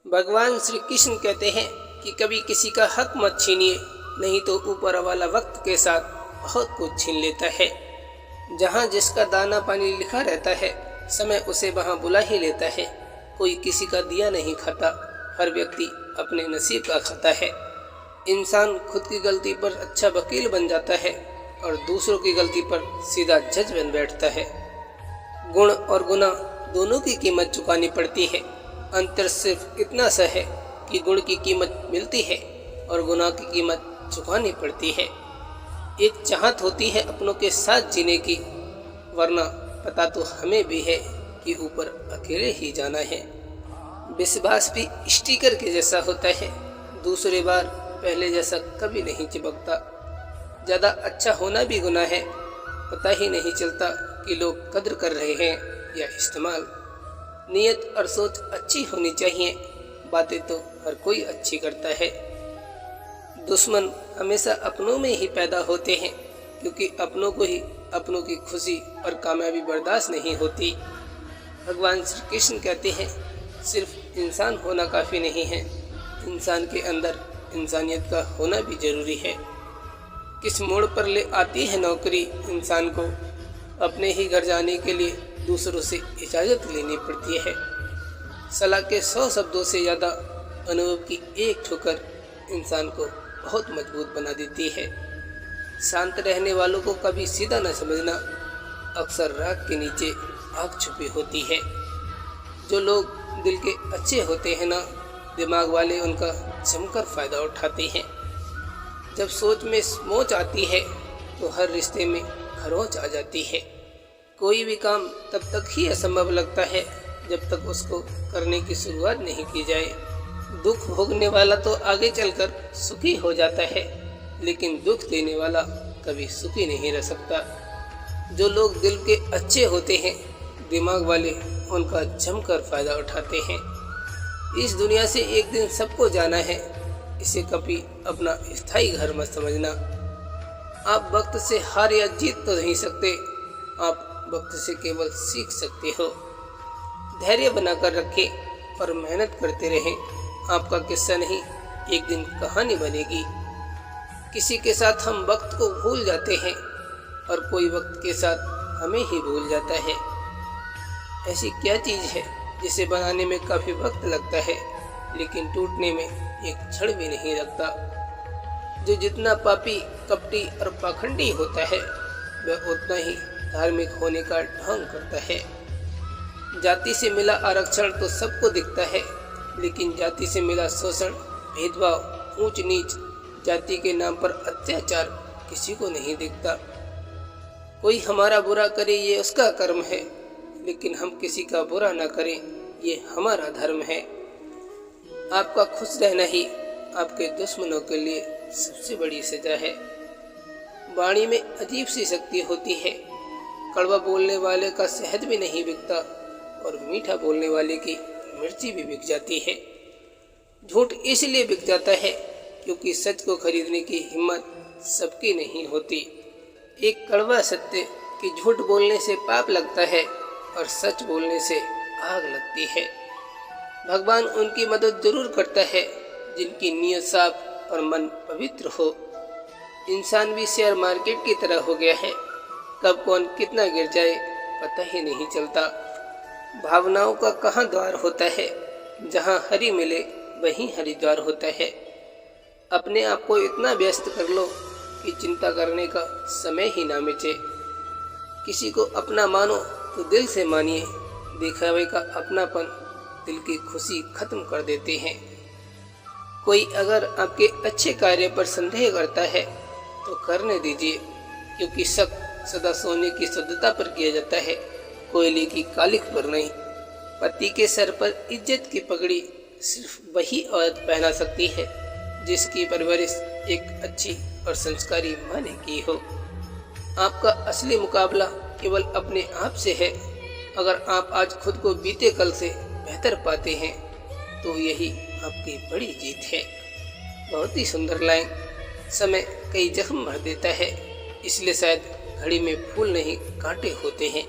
भगवान श्री कृष्ण कहते हैं कि कभी किसी का हक मत छीनिए, नहीं तो ऊपर वाला वक्त के साथ बहुत कुछ छीन लेता है। जहाँ जिसका दाना पानी लिखा रहता है, समय उसे वहाँ बुला ही लेता है। कोई किसी का दिया नहीं खाता, हर व्यक्ति अपने नसीब का खाता है। इंसान खुद की गलती पर अच्छा वकील बन जाता है और दूसरों की गलती पर सीधा जज बन बैठता है। गुण और गुनाह दोनों की कीमत चुकानी पड़ती है। अंतर सिर्फ इतना सा है कि गुण की कीमत मिलती है और गुनाह की कीमत चुकानी पड़ती है। एक चाहत होती है अपनों के साथ जीने की, वरना पता तो हमें भी है कि ऊपर अकेले ही जाना है। विश्वास भी स्टिकर के जैसा होता है, दूसरे बार पहले जैसा कभी नहीं चिपकता। ज़्यादा अच्छा होना भी गुनाह है, पता ही नहीं चलता कि लोग कद्र कर रहे हैं या इस्तेमाल। नीयत और सोच अच्छी होनी चाहिए, बातें तो हर कोई अच्छी करता है। दुश्मन हमेशा अपनों में ही पैदा होते हैं, क्योंकि अपनों को ही अपनों की खुशी और कामयाबी बर्दाश्त नहीं होती। भगवान श्री कृष्ण कहते हैं, सिर्फ इंसान होना काफ़ी नहीं है, इंसान के अंदर इंसानियत का होना भी ज़रूरी है। किस मोड़ पर ले आती है नौकरी इंसान को, अपने ही घर जाने के लिए दूसरों से इजाज़त लेनी पड़ती है। सलाह के 100 शब्दों से ज़्यादा अनुभव की एक ठोकर इंसान को बहुत मजबूत बना देती है। शांत रहने वालों को कभी सीधा न समझना, अक्सर राग के नीचे आग छुपी होती है। जो लोग दिल के अच्छे होते हैं ना, दिमाग वाले उनका जमकर फ़ायदा उठाते हैं। जब सोच में मोच आती है तो हर रिश्ते में खरोंच आ जाती है। कोई भी काम तब तक ही असंभव लगता है जब तक उसको करने की शुरुआत नहीं की जाए। दुख भोगने वाला तो आगे चलकर सुखी हो जाता है, लेकिन दुख देने वाला कभी सुखी नहीं रह सकता। जो लोग दिल के अच्छे होते हैं, दिमाग वाले उनका जमकर फ़ायदा उठाते हैं। इस दुनिया से एक दिन सबको जाना है, इसे कभी अपना स्थायी घर मत समझना। आप वक्त से हार या जीत तो नहीं सकते, आप वक्त से केवल सीख सकते हो। धैर्य बनाकर रखें और मेहनत करते रहें। आपका किस्सा नहीं, एक दिन कहानी बनेगी। किसी के साथ हम वक्त को भूल जाते हैं और कोई वक्त के साथ हमें ही भूल जाता है। ऐसी क्या चीज़ है जिसे बनाने में काफ़ी वक्त लगता है, लेकिन टूटने में एक क्षण भी नहीं लगता। जो जितना पापी, कपटी और पाखंडी होता है, वह उतना ही धार्मिक होने का ढोंग करता है। जाति से मिला आरक्षण तो सबको दिखता है, लेकिन जाति से मिला शोषण, भेदभाव, ऊंच नीच, जाति के नाम पर अत्याचार किसी को नहीं दिखता। कोई हमारा बुरा करे ये उसका कर्म है, लेकिन हम किसी का बुरा ना करें ये हमारा धर्म है। आपका खुश रहना ही आपके दुश्मनों के लिए सबसे बड़ी सजा है। वाणी में अजीब सी शक्ति होती है। कड़वा बोलने वाले का शहद भी नहीं बिकता और मीठा बोलने वाले की मिर्ची भी बिक जाती है। झूठ इसलिए बिक जाता है क्योंकि सच को खरीदने की हिम्मत सबकी नहीं होती। एक कड़वा सत्य कि झूठ बोलने से पाप लगता है और सच बोलने से आग लगती है। भगवान उनकी मदद जरूर करता है जिनकी नीयत साफ और मन पवित्र हो। इंसान भी शेयर मार्केट की तरह हो गया है, कब कौन कितना गिर जाए पता ही नहीं चलता। भावनाओं का कहाँ द्वार होता है, जहाँ हरि मिले वहीं हरिद्वार होता है। अपने आप को इतना व्यस्त कर लो कि चिंता करने का समय ही ना मिचे। किसी को अपना मानो तो दिल से मानिए, दिखावे का अपनापन दिल की खुशी खत्म कर देते हैं। कोई अगर आपके अच्छे कार्य पर संदेह करता है तो करने दीजिए, क्योंकि शक सदा सोने की शुद्धता पर किया जाता है, कोयले की कालिख पर नहीं। पति के सर पर इज्जत की पगड़ी सिर्फ वही औरत पहना सकती है जिसकी परवरिश एक अच्छी और संस्कारी माँ ने की हो। आपका असली मुकाबला केवल अपने आप से है। अगर आप आज खुद को बीते कल से बेहतर पाते हैं तो यही आपकी बड़ी जीत है। बहुत ही सुंदर लाइन। समय कई जख्म भर देता है, इसलिए शायद घड़ी में फूल नहीं कांटे होते हैं।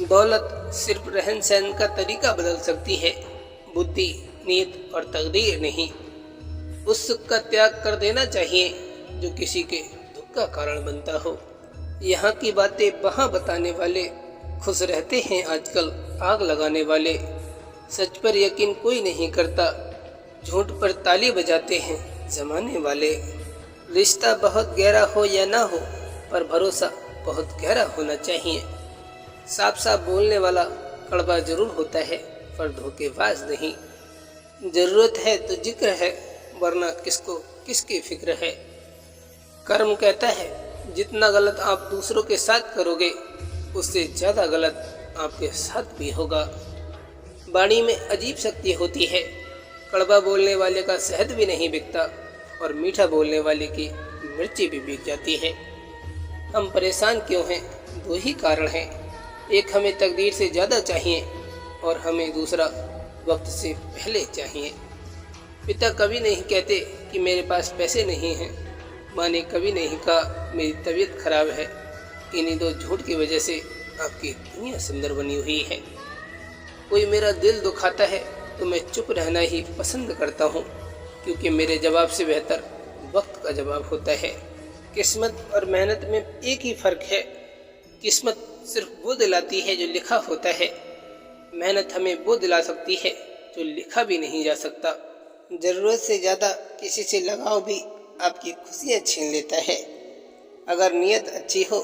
दौलत सिर्फ रहन सहन का तरीका बदल सकती है, बुद्धि, नीयत और तकदीर नहीं। उस सुख का त्याग कर देना चाहिए जो किसी के दुख का कारण बनता हो। यहाँ की बातें वहाँ बताने वाले खुश रहते हैं आजकल आग लगाने वाले। सच पर यकीन कोई नहीं करता, झूठ पर ताली बजाते हैं जमाने वाले। रिश्ता बहुत गहरा हो या ना हो, पर भरोसा बहुत गहरा होना चाहिए। साफ साफ बोलने वाला कड़वा जरूर होता है, पर धोखेबाज नहीं। जरूरत है तो जिक्र है, वरना किसको किसकी फिक्र है। कर्म कहता है जितना गलत आप दूसरों के साथ करोगे, उससे ज़्यादा गलत आपके साथ भी होगा। वाणी में अजीब शक्ति होती है। कड़वा बोलने वाले का शहद भी नहीं बिकता और मीठा बोलने वाले की मिर्ची भी बिक जाती है। हम परेशान क्यों हैं? दो ही कारण हैं। एक, हमें तकदीर से ज़्यादा चाहिए और हमें दूसरा वक्त से पहले चाहिए। पिता कभी नहीं कहते कि मेरे पास पैसे नहीं हैं। माँ ने कभी नहीं कहा मेरी तबीयत खराब है। इन्हीं दो झूठ की वजह से आपकी दुनिया सुंदर बनी हुई है। कोई मेरा दिल दुखाता है तो मैं चुप रहना ही पसंद करता हूँ, क्योंकि मेरे जवाब से बेहतर वक्त का जवाब होता है। किस्मत और मेहनत में एक ही फ़र्क है। किस्मत सिर्फ वो दिलाती है जो लिखा होता है। मेहनत हमें वो दिला सकती है जो लिखा भी नहीं जा सकता। ज़रूरत से ज़्यादा किसी से लगाव भी आपकी खुशियाँ छीन लेता है। अगर नीयत अच्छी हो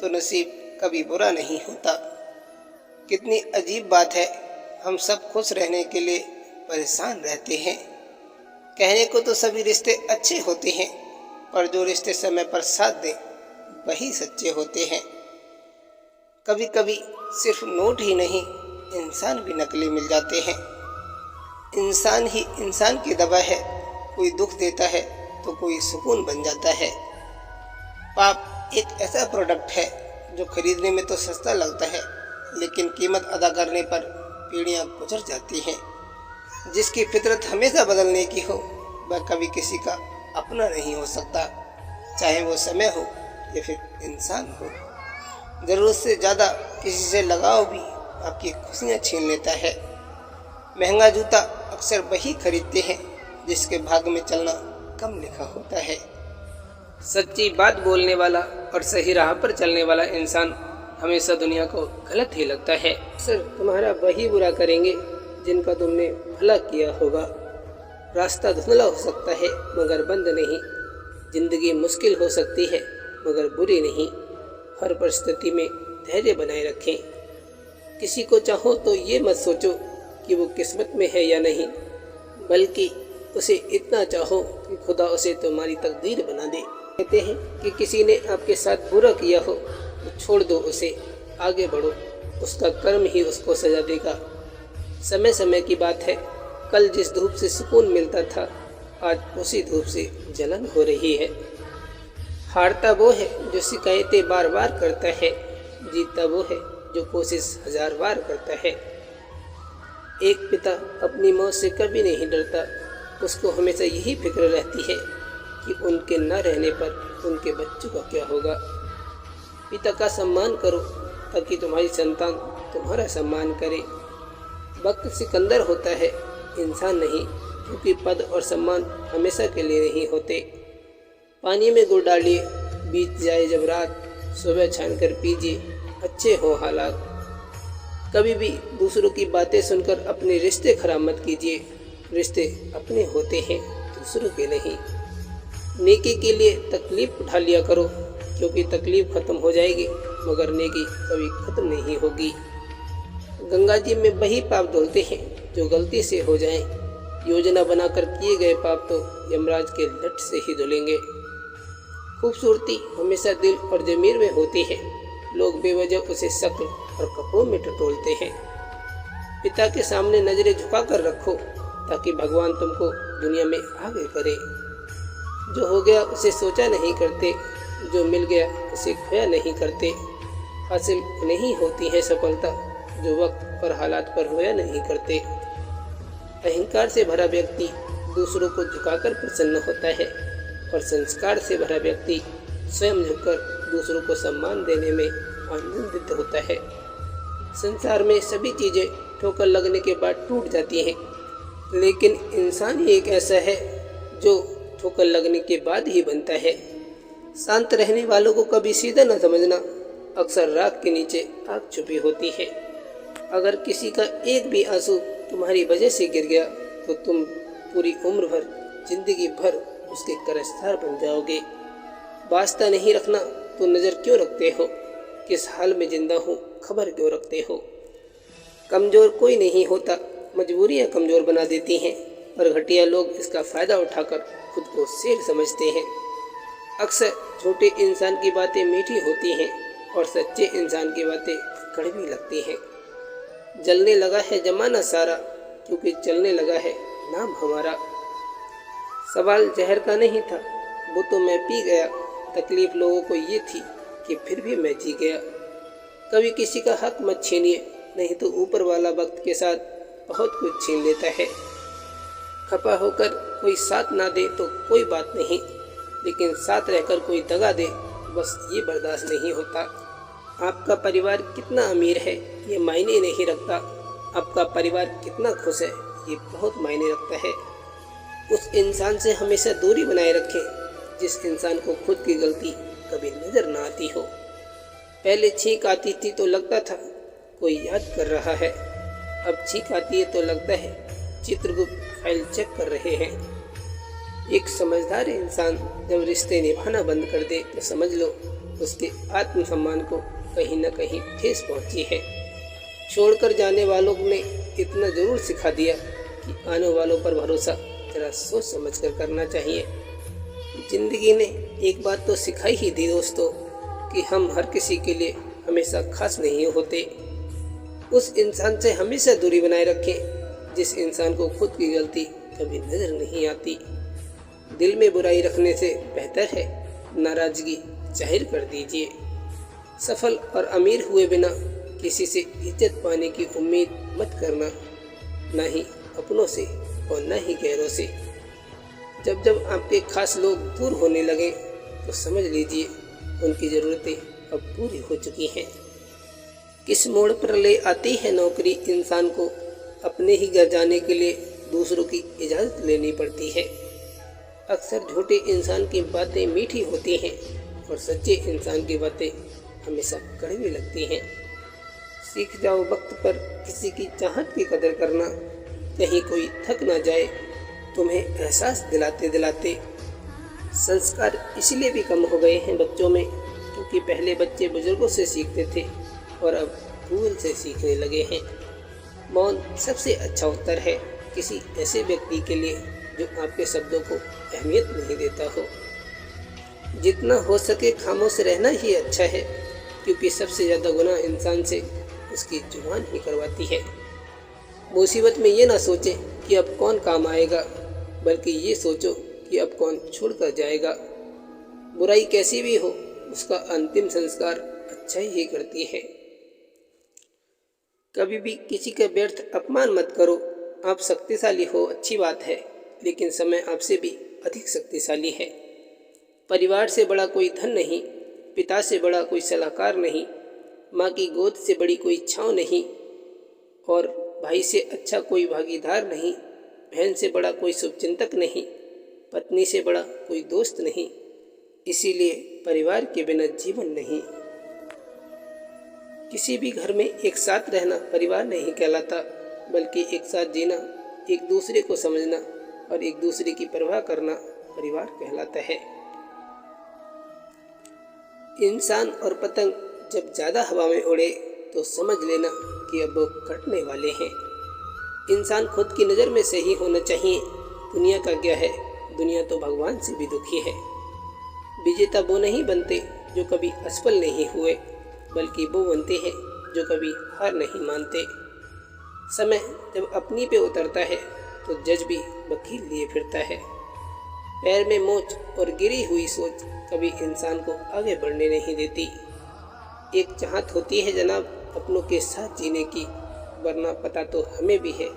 तो नसीब कभी बुरा नहीं होता। कितनी अजीब बात है, हम सब खुश रहने के लिए परेशान रहते हैं। कहने को तो सभी रिश्ते अच्छे होते हैं, पर जो रिश्ते समय पर साथ दें वही सच्चे होते हैं। कभी कभी सिर्फ नोट ही नहीं, इंसान भी नकली मिल जाते हैं। इंसान ही इंसान की दवा है। कोई दुख देता है तो कोई सुकून बन जाता है। पाप एक ऐसा प्रोडक्ट है जो खरीदने में तो सस्ता लगता है, लेकिन कीमत अदा करने पर पीढ़ियां गुजर जाती हैं। जिसकी फितरत हमेशा बदलने की हो, वह कभी किसी का अपना नहीं हो सकता, चाहे वो समय हो या फिर इंसान हो। ज़रूरत से ज़्यादा किसी से लगाव भी आपकी खुशियाँ छीन लेता है। महंगा जूता अक्सर वही खरीदते हैं जिसके भाग में चलना कम लिखा होता है। सच्ची बात बोलने वाला और सही राह पर चलने वाला इंसान हमेशा दुनिया को गलत ही लगता है। अक्सर तुम्हारा वही बुरा करेंगे जिनका तुमने भला किया होगा। रास्ता धुंधला हो सकता है मगर बंद नहीं। जिंदगी मुश्किल हो सकती है मगर बुरी नहीं। हर परिस्थिति में धैर्य बनाए रखें। किसी को चाहो तो ये मत सोचो कि वो किस्मत में है या नहीं, बल्कि उसे इतना चाहो कि खुदा उसे तुम्हारी तकदीर बना दे। कहते हैं कि किसी ने आपके साथ बुरा किया हो तो छोड़ दो उसे, आगे बढ़ो, उसका कर्म ही उसको सजा देगा। समय समय की बात है, कल जिस धूप से सुकून मिलता था आज उसी धूप से जलन हो रही है। हारता वो है जो शिकायतें बार बार करता है, जीतता वो है जो कोशिश 1000 बार करता है। एक पिता अपनी मौत से कभी नहीं डरता, उसको हमेशा यही फिक्र रहती है कि उनके न रहने पर उनके बच्चों का क्या होगा। पिता का सम्मान करो ताकि तुम्हारी संतान तुम्हारा सम्मान करे। वक्त सिकंदर होता है, इंसान नहीं, क्योंकि पद और सम्मान हमेशा के लिए नहीं होते। पानी में गुड़ डालिए, बीत जाए जब रात, सुबह छान कर पीजिए, अच्छे हो हालात। कभी भी दूसरों की बातें सुनकर अपने रिश्ते खराब मत कीजिए। रिश्ते अपने होते हैं, दूसरों के नहीं। नेकी के लिए तकलीफ उठा लिया करो, क्योंकि तकलीफ खत्म हो जाएगी मगर नेकी कभी खत्म नहीं होगी। गंगा जी में वही पाप धुलते हैं जो गलती से हो जाएं। योजना बनाकर किए गए पाप तो यमराज के लठ से ही धुलेंगे। खूबसूरती हमेशा दिल और ज़मीर में होती है। लोग बेवजह उसे शक्ल और कपड़ों में टटोलते हैं। पिता के सामने नजरें झुकाकर रखो ताकि भगवान तुमको दुनिया में आगे करे। जो हो गया उसे सोचा नहीं करते, जो मिल गया उसे खोया नहीं करते। हासिल नहीं होती है सफलता जो वक्त और हालात पर रोया नहीं करते। अहंकार से भरा व्यक्ति दूसरों को झुकाकर प्रसन्न होता है और संस्कार से भरा व्यक्ति स्वयं झुककर दूसरों को सम्मान देने में आनंदित होता है। संसार में सभी चीज़ें ठोकर लगने के बाद टूट जाती हैं, लेकिन इंसान ही एक ऐसा है जो ठोकर लगने के बाद ही बनता है। शांत रहने वालों को कभी सीधा न समझना, अक्सर राख के नीचे आग छुपी होती है। अगर किसी का एक भी आंसू तुम्हारी वजह से गिर गया तो तुम पूरी उम्र भर, जिंदगी भर उसके कर्जदार बन जाओगे। वास्ता नहीं रखना तो नज़र क्यों रखते हो? किस हाल में जिंदा हूँ खबर क्यों रखते हो? कमज़ोर कोई नहीं होता, मजबूरियाँ कमज़ोर बना देती हैं, और घटिया लोग इसका फ़ायदा उठाकर खुद को शेर समझते हैं। अक्सर छोटे इंसान की बातें मीठी होती हैं और सच्चे इंसान की बातें कड़वी लगती हैं। जलने लगा है जमाना सारा, क्योंकि चलने लगा है नाम हमारा। सवाल जहर का नहीं था, वो तो मैं पी गया। तकलीफ लोगों को ये थी कि फिर भी मैं जी गया। कभी किसी का हक मत छीनिए, नहीं तो ऊपर वाला वक्त के साथ बहुत कुछ छीन लेता है। खपा होकर कोई साथ ना दे तो कोई बात नहीं, लेकिन साथ रहकर कोई दगा दे, बस ये बर्दाश्त नहीं होता। आपका परिवार कितना अमीर है ये मायने नहीं रखता, आपका परिवार कितना खुश है ये बहुत मायने रखता है। उस इंसान से हमेशा दूरी बनाए रखें जिस इंसान को खुद की गलती कभी नज़र ना आती हो। पहले छींक आती थी तो लगता था कोई याद कर रहा है, अब छींक आती है तो लगता है चित्रगुप्त फाइल चेक कर रहे हैं। एक समझदार इंसान जब रिश्ते निभाना बंद कर दे तो समझ लो उसके आत्मसम्मान को कहीं न कहीं ठेस पहुंची है। छोड़कर जाने वालों ने इतना जरूर सिखा दिया कि आने वालों पर भरोसा जरा सोच समझ कर करना चाहिए। जिंदगी ने एक बात तो सिखाई ही दी दोस्तों कि हम हर किसी के लिए हमेशा खास नहीं होते। उस इंसान से हमेशा दूरी बनाए रखें जिस इंसान को खुद की गलती कभी नज़र नहीं आती। दिल में बुराई रखने से बेहतर है नाराज़गी जाहिर कर दीजिए। सफल और अमीर हुए बिना किसी से इज्जत पाने की उम्मीद मत करना, ना ही अपनों से और ना ही गैरों से। जब जब आपके खास लोग दूर होने लगे तो समझ लीजिए उनकी ज़रूरतें अब पूरी हो चुकी हैं। किस मोड़ पर ले आती है नौकरी इंसान को अपने ही घर जाने के लिए दूसरों की इजाज़त लेनी पड़ती है। अक्सर झूठे इंसान की बातें मीठी होती हैं और सच्चे इंसान की बातें हमेशा कड़वी लगती हैं। सीख जाओ वक्त पर किसी की चाहत की कदर करना, कहीं कोई थक ना जाए तुम्हें एहसास दिलाते दिलाते। संस्कार इसलिए भी कम हो गए हैं बच्चों में क्योंकि पहले बच्चे बुजुर्गों से सीखते थे और अब भूल से सीखने लगे हैं। मौन सबसे अच्छा उत्तर है किसी ऐसे व्यक्ति के लिए जो आपके शब्दों को अहमियत नहीं देता हो। जितना हो सके खामोश रहना ही अच्छा है, क्योंकि सबसे ज़्यादा गुनाह इंसान से उसकी जुबान ही करवाती है। मुसीबत में ये ना सोचें कि अब कौन काम आएगा, बल्कि ये सोचो कि अब कौन छोड़कर जाएगा। बुराई कैसी भी हो उसका अंतिम संस्कार अच्छाई ही करती है। कभी भी किसी का व्यर्थ अपमान मत करो। आप शक्तिशाली हो अच्छी बात है, लेकिन समय आपसे भी अधिक शक्तिशाली है। परिवार से बड़ा कोई धन नहीं, पिता से बड़ा कोई सलाहकार नहीं, माँ की गोद से बड़ी कोई छाँव नहीं, और भाई से अच्छा कोई भागीदार नहीं, बहन से बड़ा कोई शुभचिंतक नहीं, पत्नी से बड़ा कोई दोस्त नहीं। इसीलिए परिवार के बिना जीवन नहीं। किसी भी घर में एक साथ रहना परिवार नहीं कहलाता, बल्कि एक साथ जीना, एक दूसरे को समझना और एक दूसरे की परवाह करना परिवार कहलाता है। इंसान और पतंग जब ज़्यादा हवा में उड़े तो समझ लेना कि अब वो कटने वाले हैं। इंसान खुद की नज़र में सही होना चाहिए। दुनिया का क्या है, दुनिया तो भगवान से भी दुखी है। विजेता वो नहीं बनते जो कभी असफल नहीं हुए, बल्कि वो बनते हैं जो कभी हार नहीं मानते। समय जब अपनी पे उतरता है तो जज भी वकील लिए फिरता है। पैर में मोच और गिरी हुई सोच कभी इंसान को आगे बढ़ने नहीं देती। एक चाहत होती है जनाब अपनों के साथ जीने की, वरना पता तो हमें भी है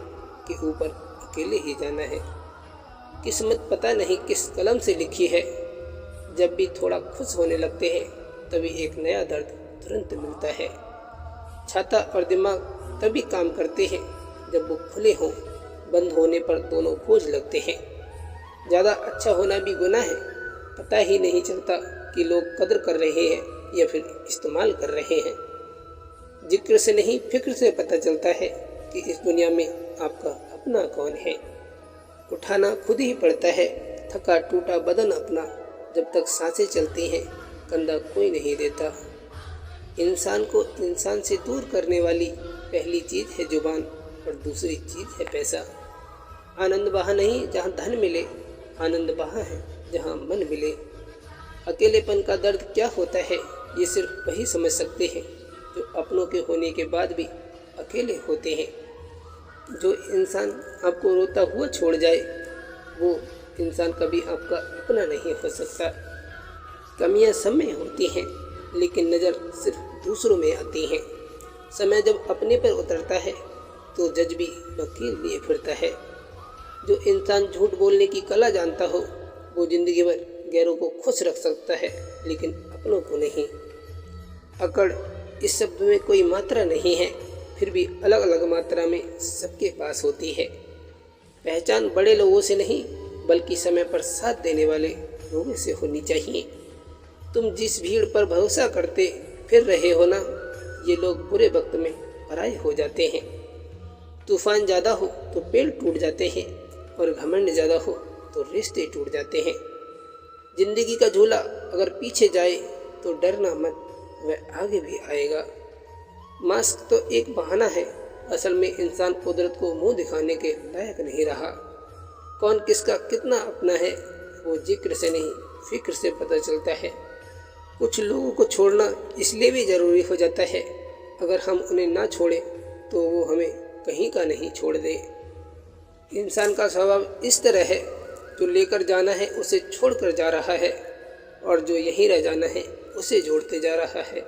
कि ऊपर अकेले ही जाना है। किस्मत पता नहीं किस कलम से लिखी है। जब भी थोड़ा खुश होने लगते हैं तभी एक नया दर्द तुरंत मिलता है। छाता और दिमाग तभी काम करते हैं जब वो खुले हों, बंद होने पर दोनों बोझ लगते हैं। ज़्यादा अच्छा होना भी गुनाह है। पता ही नहीं चलता कि लोग कदर कर रहे हैं या फिर इस्तेमाल कर रहे हैं। जिक्र से नहीं फिक्र से पता चलता है कि इस दुनिया में आपका अपना कौन है। उठाना खुद ही पड़ता है थका टूटा बदन अपना, जब तक सांसें चलती हैं कंधा कोई नहीं देता। इंसान को इंसान से दूर करने वाली पहली चीज़ है जुबान और दूसरी चीज़ है पैसा। आनंद वहाँ नहीं जहाँ धन मिले, आनंद वहाँ है जहाँ मन मिले। अकेलेपन का दर्द क्या होता है ये सिर्फ वही समझ सकते हैं जो अपनों के होने के बाद भी अकेले होते हैं। जो इंसान आपको रोता हुआ छोड़ जाए वो इंसान कभी आपका अपना नहीं हो सकता। कमियां सब में होती हैं लेकिन नज़र सिर्फ दूसरों में आती हैं। समय जब अपने पर उतरता है तो जज भी वकील लिए फिरता है। जो इंसान झूठ बोलने की कला जानता हो वो जिंदगी भर गैरों को खुश रख सकता है लेकिन अपनों को नहीं। अकड़ इस शब्द में कोई मात्रा नहीं है, फिर भी अलग अलग मात्रा में सबके पास होती है। पहचान बड़े लोगों से नहीं बल्कि समय पर साथ देने वाले लोगों से होनी चाहिए। तुम जिस भीड़ पर भरोसा करते फिर रहे हो ना, ये लोग बुरे वक्त में पराए हो जाते हैं। तूफान ज़्यादा हो तो पेड़ टूट जाते हैं और घमंड ज़्यादा हो तो रिश्ते टूट जाते हैं। जिंदगी का झूला अगर पीछे जाए तो डरना मत, वह आगे भी आएगा। मास्क तो एक बहाना है, असल में इंसान कुदरत को मुंह दिखाने के लायक नहीं रहा। कौन किसका कितना अपना है वो जिक्र से नहीं फिक्र से पता चलता है। कुछ लोगों को छोड़ना इसलिए भी ज़रूरी हो जाता है, अगर हम उन्हें ना छोड़ें तो वो हमें कहीं का नहीं छोड़ दे। इंसान का स्वभाव इस तरह है, जो लेकर जाना है उसे छोड़ कर जा रहा है और जो यहीं रह जाना है उसे जोड़ते जा रहा है।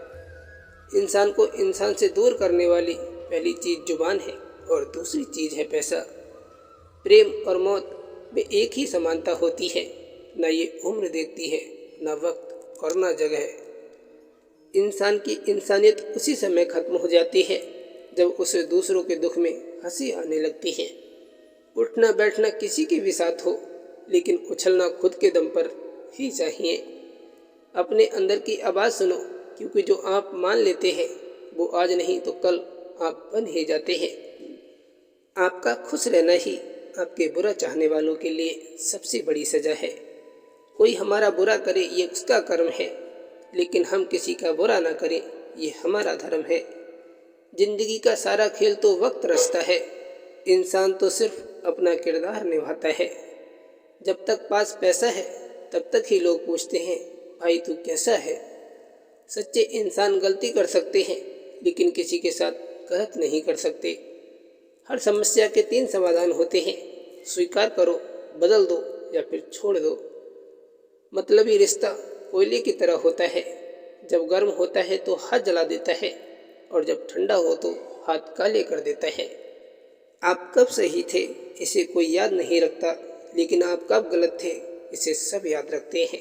इंसान को इंसान से दूर करने वाली पहली चीज़ जुबान है और दूसरी चीज़ है पैसा। प्रेम और मौत में एक ही समानता होती है, ना ये उम्र देखती है, ना वक्त और ना जगह। इंसान की इंसानियत उसी समय खत्म हो जाती है जब उसे दूसरों के दुख में हंसी आने लगती है। उठना बैठना किसी के भी साथ हो लेकिन उछलना खुद के दम पर ही चाहिए। अपने अंदर की आवाज़ सुनो, क्योंकि जो आप मान लेते हैं वो आज नहीं तो कल आप बन ही जाते हैं। आपका खुश रहना ही आपके बुरा चाहने वालों के लिए सबसे बड़ी सज़ा है। कोई हमारा बुरा करे ये उसका कर्म है, लेकिन हम किसी का बुरा ना करें ये हमारा धर्म है। जिंदगी का सारा खेल तो वक्त रचता है, इंसान तो सिर्फ अपना किरदार निभाता है। जब तक पास पैसा है तब तक ही लोग पूछते हैं भाई तू कैसा है। सच्चे इंसान गलती कर सकते हैं लेकिन किसी के साथ गलत नहीं कर सकते। हर समस्या के 3 समाधान होते हैं, स्वीकार करो, बदल दो या फिर छोड़ दो। मतलबी रिश्ता कोयले की तरह होता है, जब गर्म होता है तो हाथ जला देता है और जब ठंडा हो तो हाथ काले कर देता है। आप कब सही थे इसे कोई याद नहीं रखता, लेकिन आप कब गलत थे इसे सब याद रखते हैं।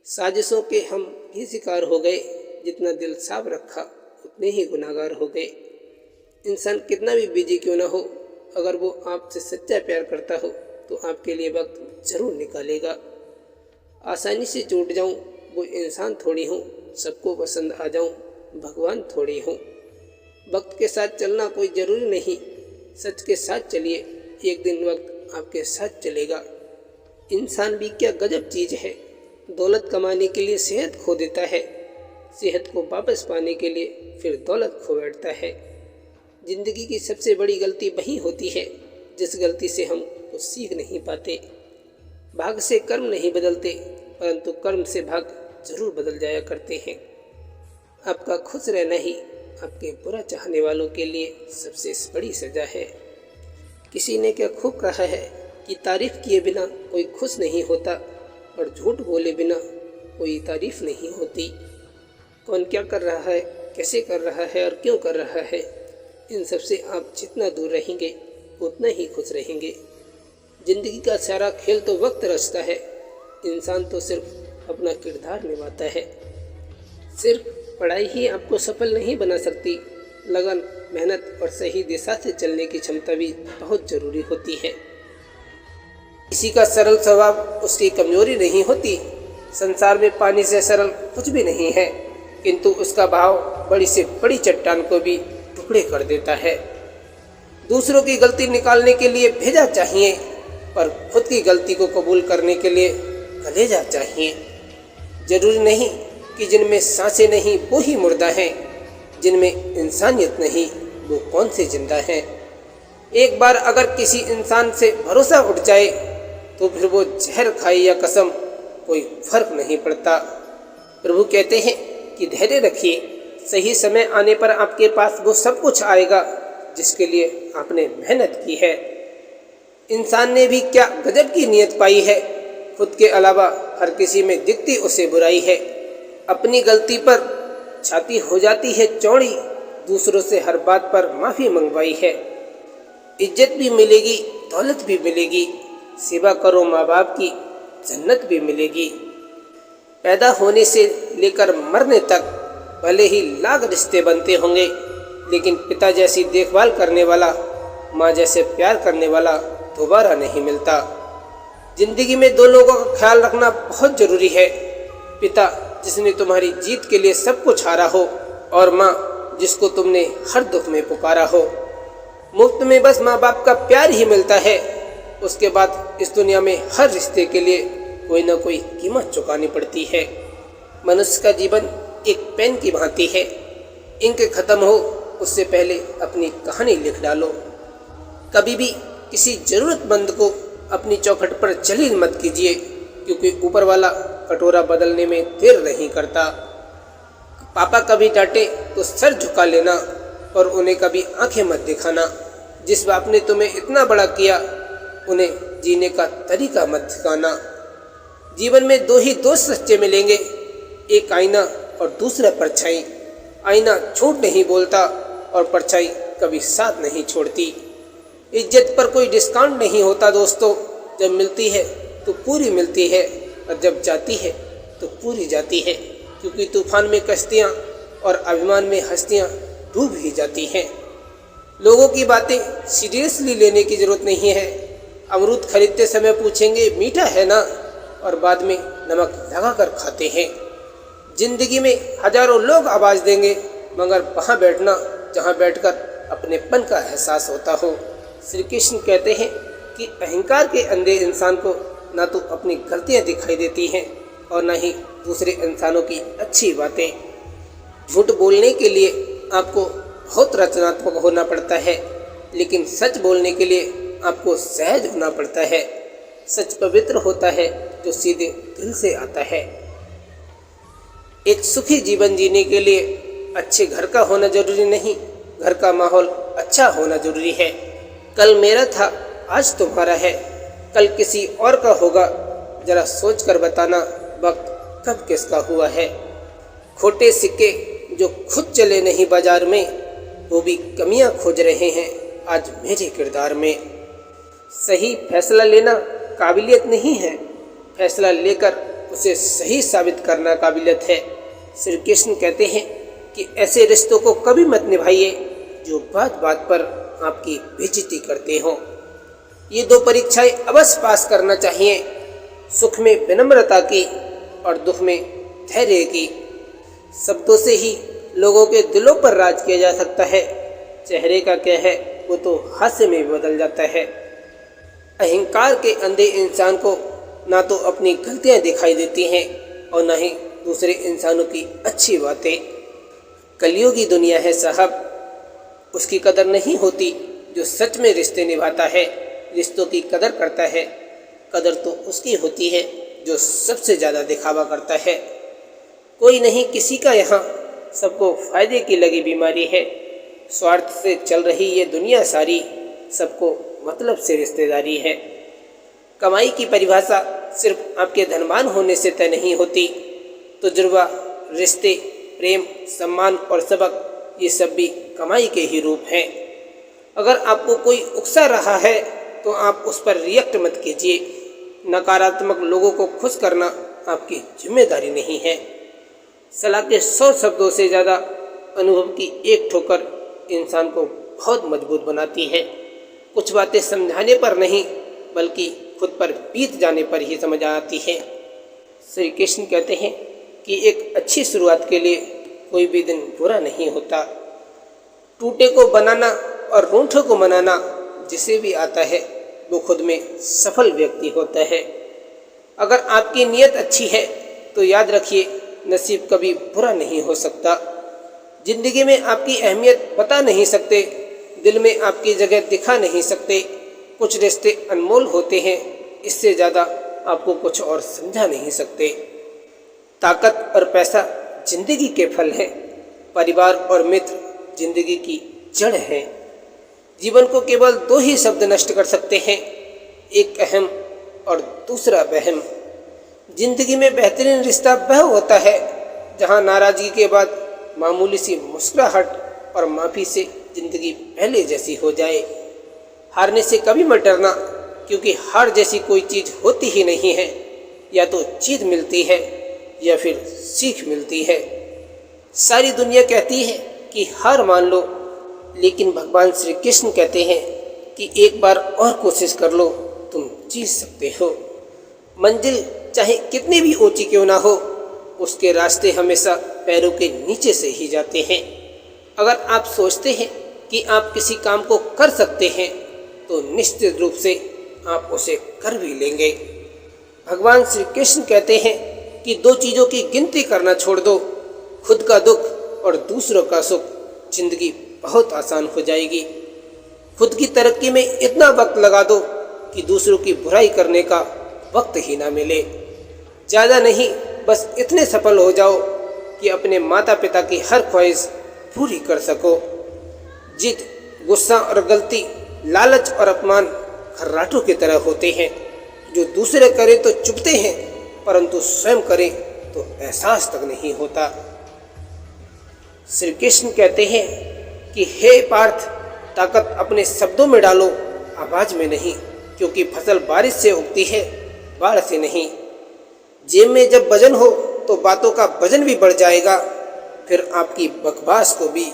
साजिशों के हम भी शिकार हो गए, जितना दिल साफ रखा उतने ही गुनाहगार हो गए। इंसान कितना भी बिजी क्यों ना हो, अगर वो आपसे सच्चा प्यार करता हो तो आपके लिए वक्त ज़रूर निकालेगा। आसानी से छूट जाऊं वो इंसान थोड़ी हूँ, सबको पसंद आ जाऊं भगवान थोड़ी हूँ। वक्त के साथ चलना कोई ज़रूरी नहीं, सच के साथ चलिए, एक दिन वक्त आपके साथ चलेगा। इंसान भी क्या गजब चीज़ है, दौलत कमाने के लिए सेहत खो देता है, सेहत को वापस पाने के लिए फिर दौलत खो बैठता है। ज़िंदगी की सबसे बड़ी गलती वही होती है जिस गलती से हम कुछ सीख नहीं पाते। भाग से कर्म नहीं बदलते, परंतु कर्म से भाग जरूर बदल जाया करते हैं। आपका खुश रहना ही आपके बुरा चाहने वालों के लिए सबसे बड़ी सज़ा है। किसी ने क्या खूब कहा है कि तारीफ़ किए बिना कोई खुश नहीं होता और झूठ बोले बिना कोई तारीफ़ नहीं होती। कौन क्या कर रहा है, कैसे कर रहा है और क्यों कर रहा है, इन सब से आप जितना दूर रहेंगे उतना ही खुश रहेंगे। ज़िंदगी का सारा खेल तो वक्त रचता है, इंसान तो सिर्फ अपना किरदार निभाता है। सिर्फ पढ़ाई ही आपको सफल नहीं बना सकती, लगन, मेहनत और सही दिशा से चलने की क्षमता भी बहुत जरूरी होती है। किसी का सरल स्वभाव उसकी कमजोरी नहीं होती। संसार में पानी से सरल कुछ भी नहीं है, किंतु उसका भाव बड़ी से बड़ी चट्टान को भी टुकड़े कर देता है। दूसरों की गलती निकालने के लिए भेजा चाहिए, पर खुद की गलती को कबूल करने के लिए कलेजा चाहिए। जरूरी नहीं कि जिनमें सांसें नहीं वो ही मुर्दा हैं, जिनमें इंसानियत नहीं वो कौन से जिंदा हैं। एक बार अगर किसी इंसान से भरोसा उठ जाए तो फिर वो जहर खाए या कसम कोई फर्क नहीं पड़ता। प्रभु कहते हैं कि धैर्य रखिए, सही समय आने पर आपके पास वो सब कुछ आएगा जिसके लिए आपने मेहनत की है। इंसान ने भी क्या गजब की नीयत पाई है, खुद के अलावा हर किसी में दिखती उसे बुराई है। अपनी गलती पर छाती हो जाती है चौड़ी, दूसरों से हर बात पर माफ़ी मंगवाई है। इज्जत भी मिलेगी, दौलत भी मिलेगी, सेवा करो माँ बाप की, जन्नत भी मिलेगी। पैदा होने से लेकर मरने तक भले ही लाख रिश्ते बनते होंगे, लेकिन पिता जैसी देखभाल करने वाला, माँ जैसे प्यार करने वाला दोबारा नहीं मिलता। जिंदगी में दो लोगों का ख्याल रखना बहुत जरूरी है। पिता जिसने तुम्हारी जीत के लिए सब कुछ हारा हो, और माँ जिसको तुमने हर दुख में पुकारा हो। मुफ्त में बस माँ बाप का प्यार ही मिलता है, उसके बाद इस दुनिया में हर रिश्ते के लिए कोई ना कोई कीमत चुकानी पड़ती है। मनुष्य का जीवन एक पेन की भांति है, इंक खत्म हो उससे पहले अपनी कहानी लिख डालो। कभी भी किसी जरूरतमंद को अपनी चौखट पर जलील मत कीजिए, क्योंकि ऊपर वाला कटोरा बदलने में देर नहीं करता। पापा कभी डांटे तो सर झुका लेना और उन्हें कभी आंखें मत दिखाना। जिस बाप ने तुम्हें इतना बड़ा किया उन्हें जीने का तरीका मत सिखाना। जीवन में दो ही दोस्त सच्चे मिलेंगे, एक आईना और दूसरा परछाई। आईना झूठ नहीं बोलता और परछाई कभी साथ नहीं छोड़ती। इज्जत पर कोई डिस्काउंट नहीं होता दोस्तों, जब मिलती है तो पूरी मिलती है, और जब जाती है तो पूरी जाती है, क्योंकि तूफान में कश्तियाँ और अभिमान में हस्तियाँ डूब ही जाती हैं। लोगों की बातें सीरियसली लेने की जरूरत नहीं है। अमरूद खरीदते समय पूछेंगे मीठा है ना, और बाद में नमक लगाकर खाते हैं। जिंदगी में हजारों लोग आवाज़ देंगे, मगर वहाँ बैठना जहाँ बैठकर अपनेपन का एहसास होता हो। श्री कृष्ण कहते हैं कि अहंकार के अंधे इंसान को ना तो अपनी गलतियाँ दिखाई देती हैं और ना ही दूसरे इंसानों की अच्छी बातें। झूठ बोलने के लिए आपको बहुत रचनात्मक होना पड़ता है, लेकिन सच बोलने के लिए आपको सहज होना पड़ता है। सच पवित्र होता है जो सीधे दिल से आता है। एक सुखी जीवन जीने के लिए अच्छे घर का होना जरूरी नहीं, घर का माहौल अच्छा होना जरूरी है। कल मेरा था, आज तुम्हारा है, कल किसी और का होगा। जरा सोच कर बताना वक्त कब किसका हुआ है। खोटे सिक्के जो खुद चले नहीं बाजार में, वो भी कमियां खोज रहे हैं आज मेरे किरदार में। सही फैसला लेना काबिलियत नहीं है, फैसला लेकर उसे सही साबित करना काबिलियत है। श्री कृष्ण कहते हैं कि ऐसे रिश्तों को कभी मत निभाइए जो बात बात पर आपकी बेइज्जती करते हों। ये दो परीक्षाएं अवश्य पास करना चाहिए, सुख में विनम्रता की और दुख में धैर्य की। शब्दों से ही लोगों के दिलों पर राज किया जा सकता है, चेहरे का क्या है वो तो हास्य में बदल जाता है। अहंकार के अंधे इंसान को ना तो अपनी गलतियां दिखाई देती हैं और ना ही दूसरे इंसानों की अच्छी बातें। कलयुगी दुनिया है साहब, उसकी कदर नहीं होती जो सच में रिश्ते निभाता है, रिश्तों की कदर करता है। कदर तो उसकी होती है जो सबसे ज़्यादा दिखावा करता है। कोई नहीं किसी का यहाँ, सबको फायदे की लगी बीमारी है। स्वार्थ से चल रही ये दुनिया सारी, सबको मतलब से रिश्तेदारी है। कमाई की परिभाषा सिर्फ आपके धनवान होने से तय नहीं होती। तजुर्बा, रिश्ते, प्रेम, सम्मान और सबक, ये सब भी कमाई के ही रूप हैं। अगर आपको कोई उकसा रहा है तो आप उस पर रिएक्ट मत कीजिए। नकारात्मक लोगों को खुश करना आपकी जिम्मेदारी नहीं है। सलाह के 100 शब्दों से ज़्यादा अनुभव की एक ठोकर इंसान को बहुत मजबूत बनाती है। कुछ बातें समझाने पर नहीं बल्कि खुद पर बीत जाने पर ही समझ आती है। श्री कृष्ण कहते हैं कि एक अच्छी शुरुआत के लिए कोई भी दिन बुरा नहीं होता। टूटे को बनाना और रूठे को मनाना जिसे भी आता है वो खुद में सफल व्यक्ति होता है। अगर आपकी नीयत अच्छी है तो याद रखिए, नसीब कभी बुरा नहीं हो सकता। जिंदगी में आपकी अहमियत बता नहीं सकते, दिल में आपकी जगह दिखा नहीं सकते। कुछ रिश्ते अनमोल होते हैं, इससे ज़्यादा आपको कुछ और समझा नहीं सकते। ताकत और पैसा जिंदगी के फल हैं, परिवार और मित्र जिंदगी की जड़ हैं। जीवन को केवल दो ही शब्द नष्ट कर सकते हैं, एक अहम और दूसरा वहम। जिंदगी में बेहतरीन रिश्ता वह होता है जहां नाराजगी के बाद मामूली सी मुस्कुराहट और माफ़ी से जिंदगी पहले जैसी हो जाए। हारने से कभी मत डरना, क्योंकि हार जैसी कोई चीज़ होती ही नहीं है। या तो जीत मिलती है या फिर सीख मिलती है। सारी दुनिया कहती है कि हार मान लो, लेकिन भगवान श्री कृष्ण कहते हैं कि एक बार और कोशिश कर लो, तुम जीत सकते हो। मंजिल चाहे कितनी भी ऊंची क्यों ना हो, उसके रास्ते हमेशा पैरों के नीचे से ही जाते हैं। अगर आप सोचते हैं कि आप किसी काम को कर सकते हैं तो निश्चित रूप से आप उसे कर भी लेंगे। भगवान श्री कृष्ण कहते हैं कि दो चीज़ों की गिनती करना छोड़ दो, खुद का दुख और दूसरों का सुख। जिंदगी बहुत आसान हो जाएगी। खुद की तरक्की में इतना वक्त लगा दो कि दूसरों की बुराई करने का वक्त ही ना मिले। ज़्यादा नहीं, बस इतने सफल हो जाओ कि अपने माता पिता की हर ख्वाहिश पूरी कर सको। जिद, गुस्सा और गलती, लालच और अपमान खर्राटों की तरह होते हैं, जो दूसरे करें तो चुभते हैं, परंतु स्वयं करें तो एहसास तक नहीं होता। श्री कृष्ण कहते हैं कि हे पार्थ, ताकत अपने शब्दों में डालो, आवाज में नहीं, क्योंकि फसल बारिश से उगती है, बाढ़ से नहीं। जेब में जब वजन हो तो बातों का वजन भी बढ़ जाएगा, फिर आपकी बकवास को भी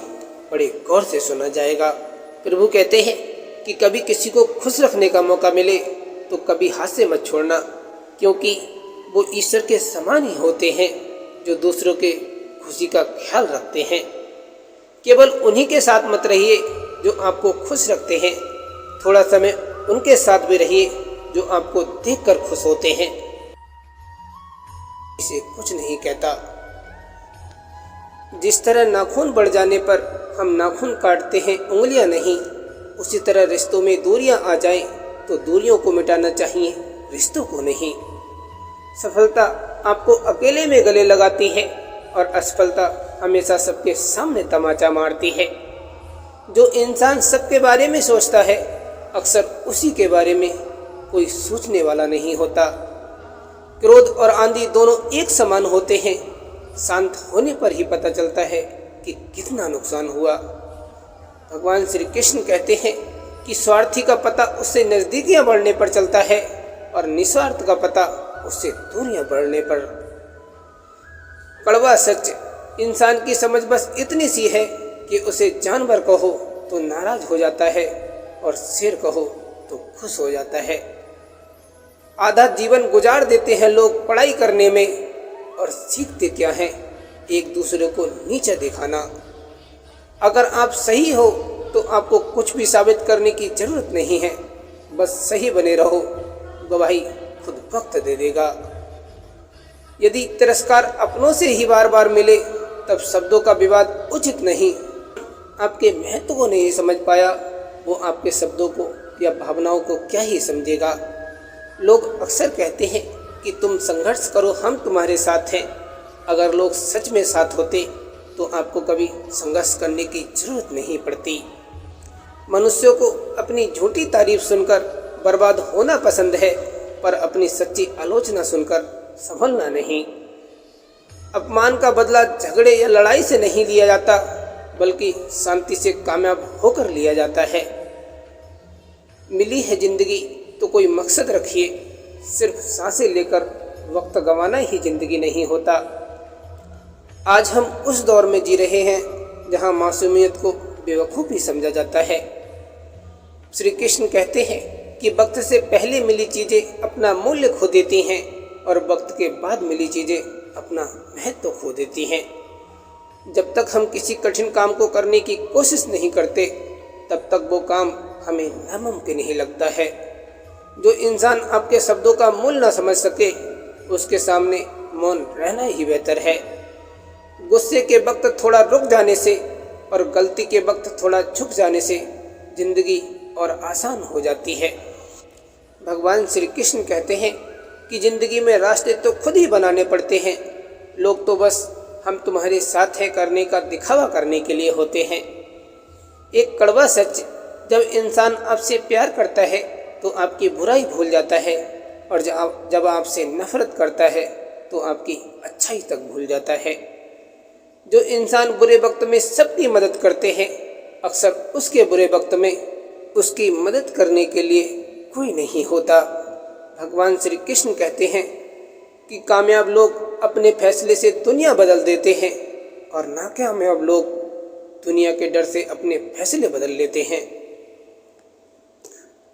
बड़े गौर से सुना जाएगा। प्रभु कहते हैं कि कभी किसी को खुश रखने का मौका मिले तो कभी हाथ से मत छोड़ना, क्योंकि वो ईश्वर के समान ही होते हैं जो दूसरों के खुशी का ख्याल रखते हैं। केवल उन्हीं के साथ मत रहिए जो आपको खुश रखते हैं, थोड़ा समय उनके साथ भी रहिए जो आपको देखकर खुश होते हैं। इसे कुछ नहीं कहता। जिस तरह नाखून बढ़ जाने पर हम नाखून काटते हैं, उंगलियां नहीं, उसी तरह रिश्तों में दूरियां आ जाएं तो दूरियों को मिटाना चाहिए, रिश्तों को नहीं। सफलता आपको अकेले में गले लगाती है और असफलता हमेशा सबके सामने तमाचा मारती है। जो इंसान सबके बारे में सोचता है, अक्सर उसी के बारे में कोई सोचने वाला नहीं होता। क्रोध और आंधी दोनों एक समान होते हैं, शांत होने पर ही पता चलता है कि कितना नुकसान हुआ। भगवान श्री कृष्ण कहते हैं कि स्वार्थी का पता उससे नज़दीकियां बढ़ने पर चलता है और निस्वार्थ का पता उससे दूरियां बढ़ने पर। कड़वा सच, इंसान की समझ बस इतनी सी है कि उसे जानवर कहो तो नाराज हो जाता है और शेर कहो तो खुश हो जाता है। आधा जीवन गुजार देते हैं लोग पढ़ाई करने में, और सीखते क्या हैं? एक दूसरे को नीचा दिखाना। अगर आप सही हो तो आपको कुछ भी साबित करने की जरूरत नहीं है, बस सही बने रहो, गवाही खुद वक्त दे देगा। यदि तिरस्कार अपनों से ही बार बार मिले तब शब्दों का विवाद उचित नहीं। आपके महत्व को नहीं समझ पाया, वो आपके शब्दों को या भावनाओं को क्या ही समझेगा। लोग अक्सर कहते हैं कि तुम संघर्ष करो, हम तुम्हारे साथ हैं। अगर लोग सच में साथ होते तो आपको कभी संघर्ष करने की जरूरत नहीं पड़ती। मनुष्यों को अपनी झूठी तारीफ सुनकर बर्बाद होना पसंद है, पर अपनी सच्ची आलोचना सुनकर संभलना नहीं। अपमान का बदला झगड़े या लड़ाई से नहीं लिया जाता, बल्कि शांति से कामयाब होकर लिया जाता है। मिली है जिंदगी तो कोई मकसद रखिए, सिर्फ सांसें लेकर वक्त गंवाना ही जिंदगी नहीं होता। आज हम उस दौर में जी रहे हैं जहां मासूमियत को बेवकूफ़ी समझा जाता है। श्री कृष्ण कहते हैं कि वक्त से पहले मिली चीज़ें अपना मूल्य खो देती हैं और वक्त के बाद मिली चीज़ें अपना महत्व खो देती हैं। जब तक हम किसी कठिन काम को करने की कोशिश नहीं करते तब तक वो काम हमें नामुमकिन ही लगता है। जो इंसान आपके शब्दों का मूल्य न समझ सके उसके सामने मौन रहना ही बेहतर है। गुस्से के वक्त थोड़ा रुक जाने से और गलती के वक्त थोड़ा झुक जाने से जिंदगी और आसान हो जाती है। भगवान श्री कृष्ण कहते हैं कि जिंदगी में रास्ते तो खुद ही बनाने पड़ते हैं, लोग तो बस हम तुम्हारे साथ है करने का दिखावा करने के लिए होते हैं। एक कड़वा सच, जब इंसान आपसे प्यार करता है तो आपकी बुराई भूल जाता है और जब आपसे नफरत करता है तो आपकी अच्छाई तक भूल जाता है। जो इंसान बुरे वक्त में सबकी मदद करते हैं अक्सर उसके बुरे वक्त में उसकी मदद करने के लिए कोई नहीं होता। भगवान श्री कृष्ण कहते हैं कि कामयाब लोग अपने फैसले से दुनिया बदल देते हैं और नाकामयाब लोग दुनिया के डर से अपने फैसले बदल लेते हैं।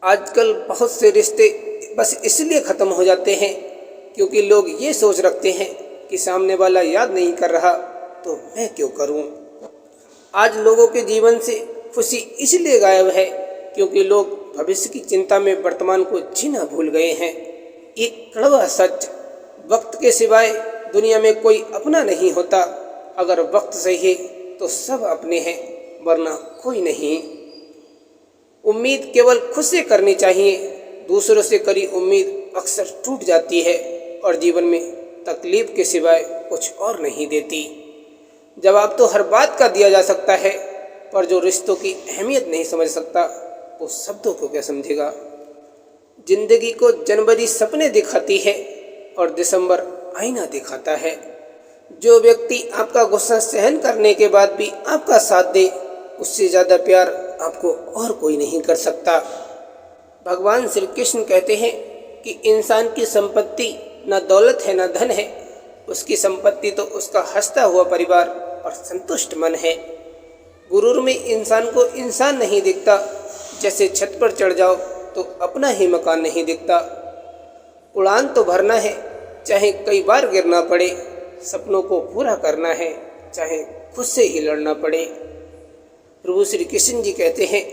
आजकल बहुत से रिश्ते बस इसलिए ख़त्म हो जाते हैं क्योंकि लोग ये सोच रखते हैं कि सामने वाला याद नहीं कर रहा तो मैं क्यों करूं। आज लोगों के जीवन से खुशी इसलिए गायब है क्योंकि लोग भविष्य की चिंता में वर्तमान को जीना भूल गए हैं। एक कड़वा सच, वक्त के सिवाय दुनिया में कोई अपना नहीं होता। अगर वक्त सही है तो सब अपने हैं वरना कोई नहीं। उम्मीद केवल खुद से करनी चाहिए, दूसरों से करी उम्मीद अक्सर टूट जाती है और जीवन में तकलीफ के सिवाय कुछ और नहीं देती। जवाब तो हर बात का दिया जा सकता है पर जो रिश्तों की अहमियत नहीं समझ सकता वो शब्दों को क्या समझेगा। जिंदगी को जनवरी सपने दिखाती है और दिसंबर आईना दिखाता है। जो व्यक्ति आपका गुस्सा सहन करने के बाद भी आपका साथ दे उससे ज़्यादा प्यार आपको और कोई नहीं कर सकता। भगवान श्री कृष्ण कहते हैं कि इंसान की संपत्ति न दौलत है न धन है, उसकी संपत्ति तो उसका हंसता हुआ परिवार और संतुष्ट मन है। गुरूर में इंसान को इंसान नहीं दिखता, जैसे छत पर चढ़ जाओ तो अपना ही मकान नहीं दिखता। उड़ान तो भरना है चाहे कई बार गिरना पड़े, सपनों को पूरा करना है चाहे खुद से ही लड़ना पड़े। प्रभु श्री कृष्ण जी कहते हैं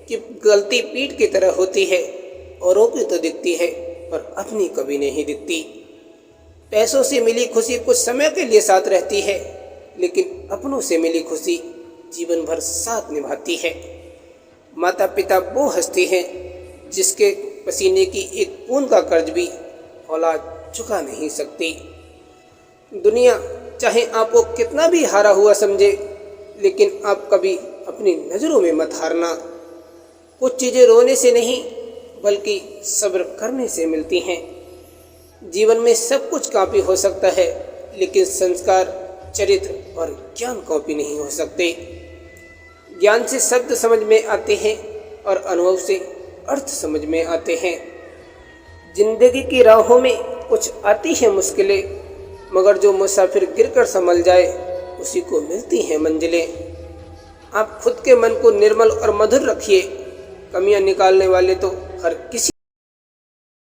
कि गलती पीठ की तरह होती है, औरों की तो दिखती है पर अपनी कभी नहीं दिखती। पैसों से मिली खुशी कुछ समय के लिए साथ रहती है लेकिन अपनों से मिली खुशी जीवन भर साथ निभाती है। माता पिता वो हस्ती हैं जिसके पसीने की एक बूंद का कर्ज भी औलाद चुका नहीं सकती। दुनिया चाहे आपको कितना भी हारा हुआ समझे लेकिन आप कभी अपनी नज़रों में मत हारना। कुछ चीज़ें रोने से नहीं बल्कि सब्र करने से मिलती हैं। जीवन में सब कुछ कॉपी हो सकता है लेकिन संस्कार, चरित्र और ज्ञान कॉपी नहीं हो सकते। ज्ञान से शब्द समझ में आते हैं और अनुभव से अर्थ समझ में आते हैं। जिंदगी की राहों में कुछ आती हैं मुश्किलें, मगर जो मुसाफिर गिरकर संभल जाए उसी को मिलती हैं मंजिलें। आप खुद के मन को निर्मल और मधुर रखिए, कमियां निकालने वाले तो हर किसी